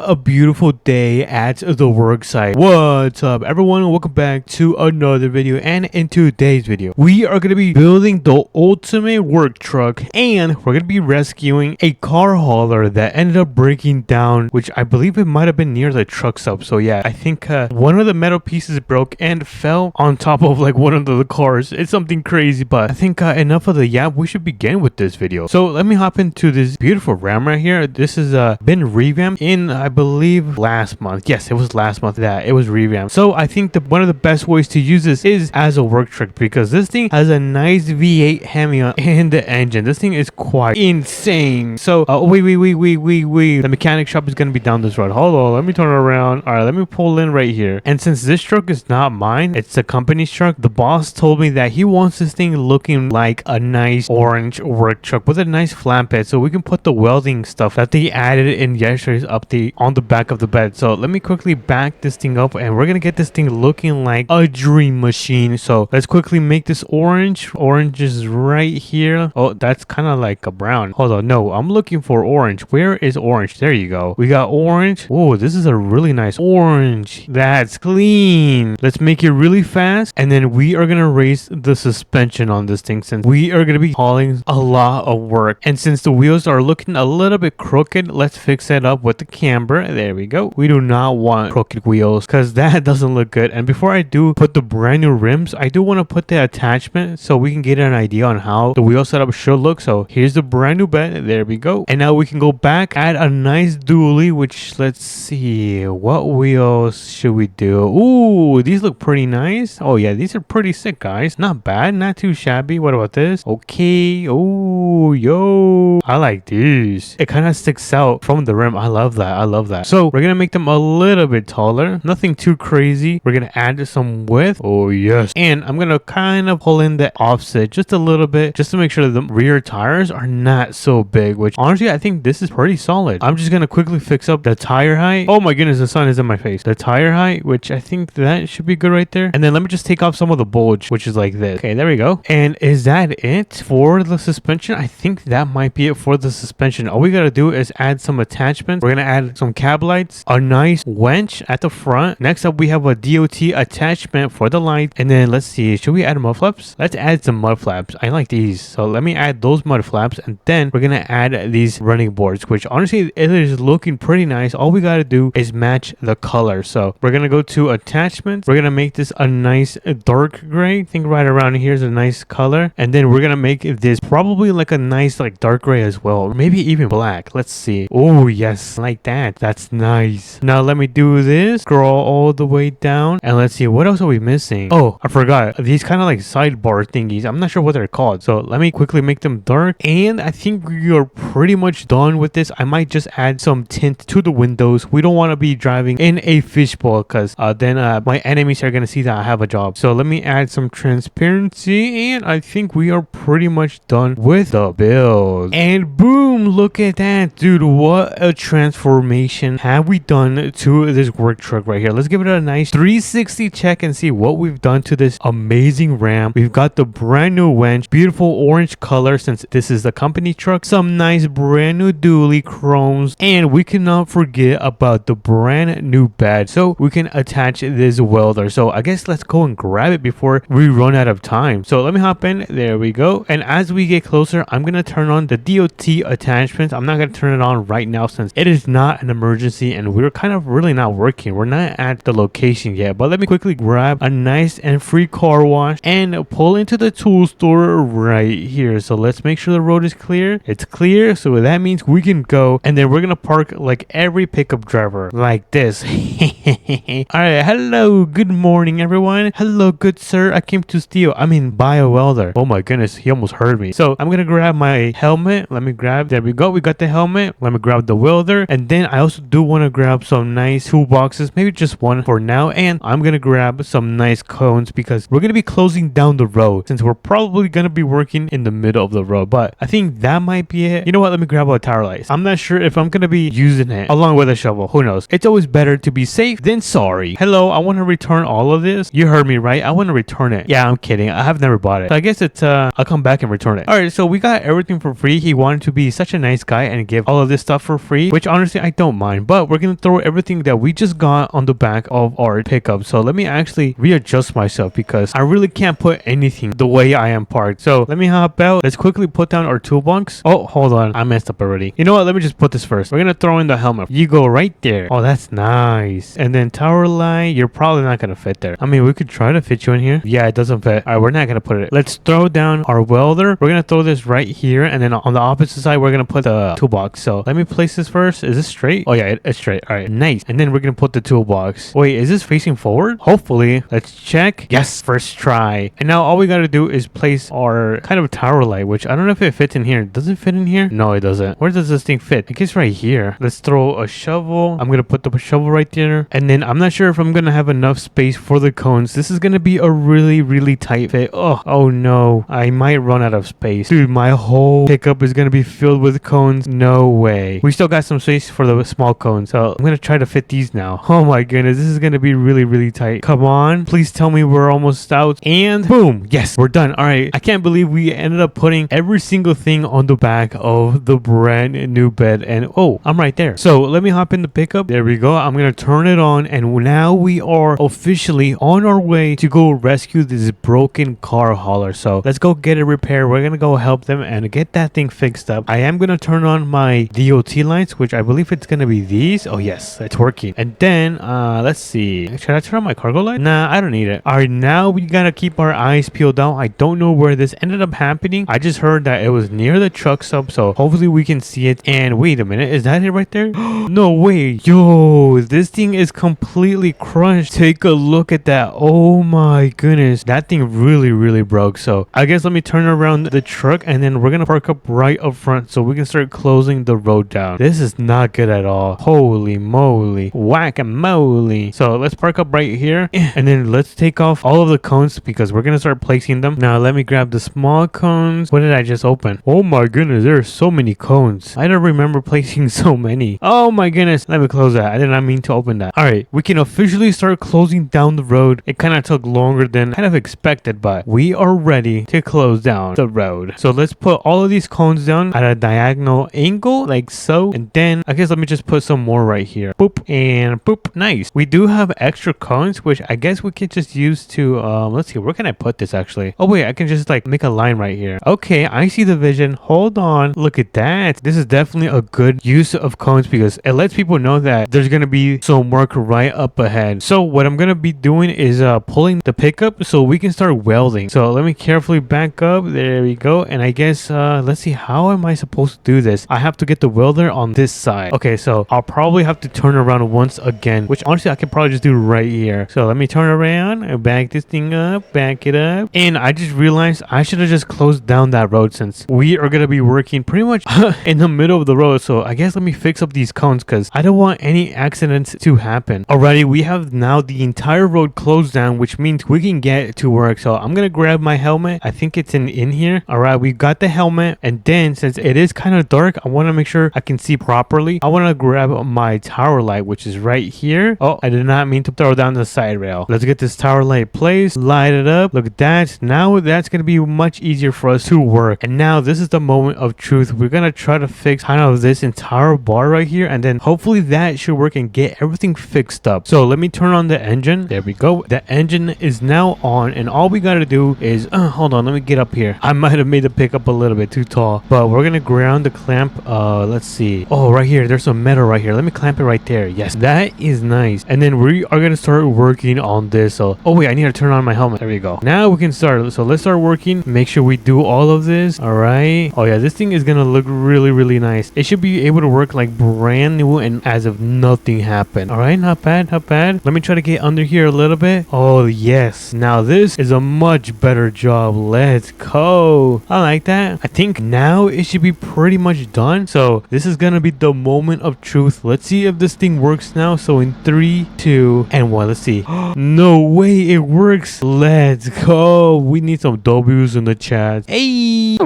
a beautiful day at the work site. What's up everyone, welcome back to another video, and in today's video we are going to be building the ultimate work truck, and we're going to be rescuing a car hauler that ended up breaking down, which I believe it might have been near the truck stop. So yeah, I think one of the metal pieces broke and fell on top of like one of the cars. It's something crazy, but I think enough of the yap, we should begin with this video. So let me hop into this beautiful ram right here. This has been revamped in, I believe, last month. Yes, it was last month that it was revamped. So I think that one of the best ways to use this is as a work truck, because this thing has a nice V8 Hemi in the engine. This thing is quite insane. So wait, the mechanic shop is gonna be down this road. Hold on, let me turn around. All right, let me pull in right here. And since this truck is not mine, it's the company's truck, the boss told me that he wants this thing looking like a nice orange work truck with a nice flatbed, so we can put the welding stuff that they added in yesterday's update on the back of the bed. So let me quickly back this thing up, and we're gonna get this thing looking like a dream machine. So let's quickly make this orange. Orange is right here. Oh, that's kind of like a brown. Hold on, no, I'm looking for orange. Where is orange? There you go. We got orange. Oh, this is a really nice orange. That's clean. Let's make it really fast, and then we are gonna raise the suspension on this thing, since we are gonna be hauling a lot of work. And since the wheels are looking a little bit crooked, let's fix that up with the camber. There we go. We do not want crooked wheels because that doesn't look good. And before I do put the brand new rims, I do want to put the attachment so we can get an idea on how the wheel setup should look. So here's the brand new bed. There we go. And now we can go back, add a nice dually, which, let's see, what wheels should we do? Ooh, these look pretty nice. Oh yeah, these are pretty sick, guys. Not bad, not too shabby. What about this? Okay. Oh, yo, I like these. It kind of sticks out from the rim. I love that. I love that. So we're gonna make them a little bit taller, nothing too crazy. We're gonna add some width. Oh yes. And I'm gonna kind of pull in the offset just a little bit, just to make sure that the rear tires are not so big, which honestly I think this is pretty solid. I'm just gonna quickly fix up the tire height. Oh my goodness, the sun is in my face. The tire height, which I think that should be good right there. And then let me just take off some of the bulge, which is like this. Okay, there we go. And is that it for the suspension? I think that might be it for the suspension. All we gotta do is add some attachments. We're gonna add some cab lights, a nice winch at the front. Next up, we have a DOT attachment for the light. And then let's see, should we add mud flaps? Let's add some mud flaps. I like these. So let me add those mud flaps, and then we're gonna add these running boards, which honestly it is looking pretty nice. All we gotta do is match the color. So we're gonna go to attachments. We're gonna make this a nice dark gray. I think right around here is a nice color. And then we're gonna make this probably like a nice like dark gray as well, or maybe even black. Let's see. Oh yes, like that. That's nice. Now let me do this, scroll all the way down, and let's see, what else are we missing? Oh, I forgot these kind of like sidebar thingies. I'm not sure what they're called, so let me quickly make them dark. And I think we are pretty much done with this. I might just add some tint to the windows. We don't want to be driving in a fishbowl, because then my enemies are gonna see that I have a job. So let me add some transparency, and I think we are pretty much done with the build. And boom, look at that, dude. What a transformation have we done to this work truck right here. Let's give it a nice 360 check and see what we've done to this amazing ram. We've got the brand new winch, beautiful orange color since this is the company truck, some nice brand new dually chromes, and we cannot forget about the brand new bed, so we can attach this welder. So I guess let's go and grab it before we run out of time. So let me hop in. There we go. And as we get closer, I'm gonna turn on the DOT attachments. I'm not gonna turn it on right now since it is not an emergency and we're kind of really not working. We're not at the location yet, but let me quickly grab a nice and free car wash and pull into the tool store right here. So let's make sure the road is clear. It's clear, so that means we can go, and then we're gonna park like every pickup driver like this. All right, hello, good morning everyone. Hello, good sir, I came to steal, buy a welder. Oh my goodness, he almost heard me. So I'm gonna grab my helmet. Let me grab, there we go, we got the helmet. Let me grab the welder, and then I also do want to grab some nice toolboxes, maybe just one for now. And I'm gonna grab some nice cones because we're gonna be closing down the road, since we're probably gonna be working in the middle of the road. But I think that might be it. You know what, let me grab a tire light. I'm not sure if I'm gonna be using it along with a shovel. Who knows? It's always better to be safe safe, then sorry. Hello, I want to return all of this. You heard me, right? I want to return it. Yeah, I'm kidding. I have never bought it. So I guess it's, I'll come back and return it. All right, so we got everything for free. He wanted to be such a nice guy and give all of this stuff for free, which honestly, I don't mind. But we're going to throw everything that we just got on the back of our pickup. So let me actually readjust myself because I really can't put anything the way I am parked. So let me hop out. Let's quickly put down our toolbox. Oh, hold on. I messed up already. You know what? Let me just put this first. We're going to throw in the helmet. You go right there. Oh, that's nice. And then tower light, you're probably not going to fit there. I mean, we could try to fit you in here. Yeah, it doesn't fit. All right, we're not going to put it. Let's throw down our welder. We're going to throw this right here. And then on the opposite side, we're going to put the toolbox. So let me place this first. Is this straight? Oh, yeah, it's straight. All right, nice. And then we're going to put the toolbox. Wait, is this facing forward? Hopefully. Let's check. Yes, first try. And now all we got to do is place our kind of tower light, which I don't know if it fits in here. Does it fit in here? No, it doesn't. Where does this thing fit? I guess right here. Let's throw a shovel. I'm going to put the shovel right there. And then I'm not sure if I'm going to have enough space for the cones. This is going to be a really, really tight fit. Oh no. I might run out of space. Dude, my whole pickup is going to be filled with cones. No way. We still got some space for the small cones. So I'm going to try to fit these now. Oh my goodness. This is going to be really, really tight. Come on. Please tell me we're almost out. And boom. Yes, we're done. All right. I can't believe we ended up putting every single thing on the back of the brand new bed. And oh, I'm right there. So let me hop in the pickup. There we go. I'm going to turn it on. And now we are officially on our way to go rescue this broken car hauler. So let's go get it repaired. We're going to go help them and get that thing fixed up. I am going to turn on my DOT lights, which I believe it's going to be these. Oh, yes, it's working. And then let's see. Should I turn on my cargo light? Nah, I don't need it. All right, now we got to keep our eyes peeled out. I don't know where this ended up happening. I just heard that it was near the truck stop. So hopefully we can see it. And wait a minute. Is that it right there? No way. Yo, this thing is completely crushed. Take a look at that. Oh my goodness. That thing really, really broke. So I guess let me turn around the truck and then we're going to park up right up front so we can start closing the road down. This is not good at all. Holy moly. Whack-a-mole. So let's park up right here and then let's take off all of the cones because we're going to start placing them. Now let me grab the small cones. What did I just open? Oh my goodness. There are so many cones. I don't remember placing so many. Oh my goodness. Let me close that. I did not mean to open that. All right. We can officially start closing down the road. It kind of took longer than kind of expected, but we are ready to close down the road. So let's put all of these cones down at a diagonal angle like so. And then I guess let me just put some more right here. Boop and boop. Nice. We do have extra cones, which I guess we could just use to, let's see, where can I put this actually? Oh wait, I can just like make a line right here. Okay, I see the vision. Hold on. Look at that. This is definitely a good use of cones because it lets people know that there's going to be some work right up ahead. So what I'm going to be doing is pulling the pickup so we can start welding. So let me carefully back up. There we go. And I guess, let's see, how am I supposed to do this? I have to get the welder on this side. Okay, so I'll probably have to turn around once again, which honestly I can probably just do right here. So let me turn around and back this thing up, back it up. And I just realized I should have just closed down that road since we are going to be working pretty much in the middle of the road. So I guess let me fix up these cones because I don't want any accidents to happen. Alrighty, we have now the entire road closed down, which means we can get to work. So I'm going to grab my helmet. I think it's in here. All right, we got the helmet. And then since it is kind of dark, I want to make sure I can see properly. I want to grab my tower light, which is right here. Oh, I did not mean to throw down the side rail. Let's get this tower light placed, light it up. Look at that. Now that's going to be much easier for us to work. And now this is the moment of truth. We're going to try to fix kind of this entire bar right here. And then hopefully that should work and get everything fixed up. So let me turn on the engine. There we go. The engine is now on. And all we got to do is, hold on, let me get up here. I might have made the pickup a little bit too tall, but we're going to ground the clamp. Let's see. Oh, right here. There's some metal right here. Let me clamp it right there. Yes, that is nice. And then we are going to start working on this. So, oh wait, I need to turn on my helmet. There we go. Now we can start. So let's start working. Make sure we do all of this. All right. Oh yeah, this thing is going to look really, really nice. It should be able to work like brand new and as if nothing happened. All right. Not bad. Not bad. Let me try to get under here a little bit. Oh yes. Now this is a much better job. Let's go. I like that. I think now it should be pretty much done. So this is going to be the moment of truth. Let's see if this thing works now. So in 3, 2, and 1. Let's see. No way it works. Let's go. We need some W's in the chat. Hey.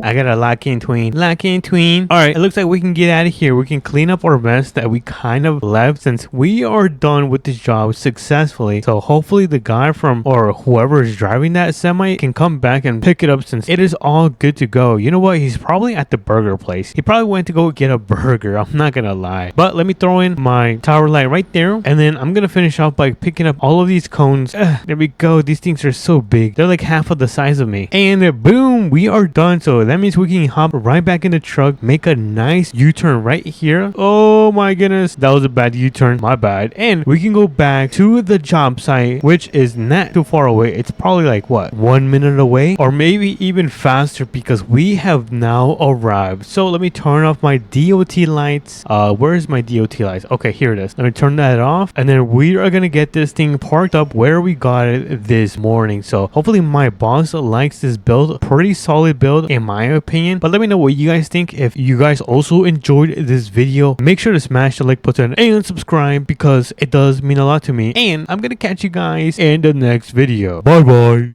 I got a lock in tween. Lock in tween. All right. It looks like we can get out of here. We can clean up our mess that we kind of left since we are done with this job successfully. So hopefully the guy from or whoever is driving that semi can come back and pick it up since it is all good to go. You know what? He's probably at the burger place. He probably went to go get a burger. I'm not gonna lie. But let me throw in my tower light right there, and then I'm gonna finish off by picking up all of these cones. There we go. These things are so big. They're like half of the size of me. And boom, we are done. So that means we can hop right back in the truck, make a nice U-turn right here. Oh my goodness, that was a bad U-turn. My bad. And we can go back to the job site, which is not too far away. It's probably like what, 1 minute away, or maybe even faster because we have now arrived. So let me turn off my DOT lights. Where's my DOT lights? Okay, here it is. Let me turn that off, and then we are gonna get this thing parked up where we got it this morning. So hopefully my boss likes this build. Pretty solid build in my opinion. But let me know what you guys think. If you guys also enjoyed this video, make sure to smash the like button and subscribe because it does mean a lot to me. And I'm gonna catch you guys in the next video. Bye bye.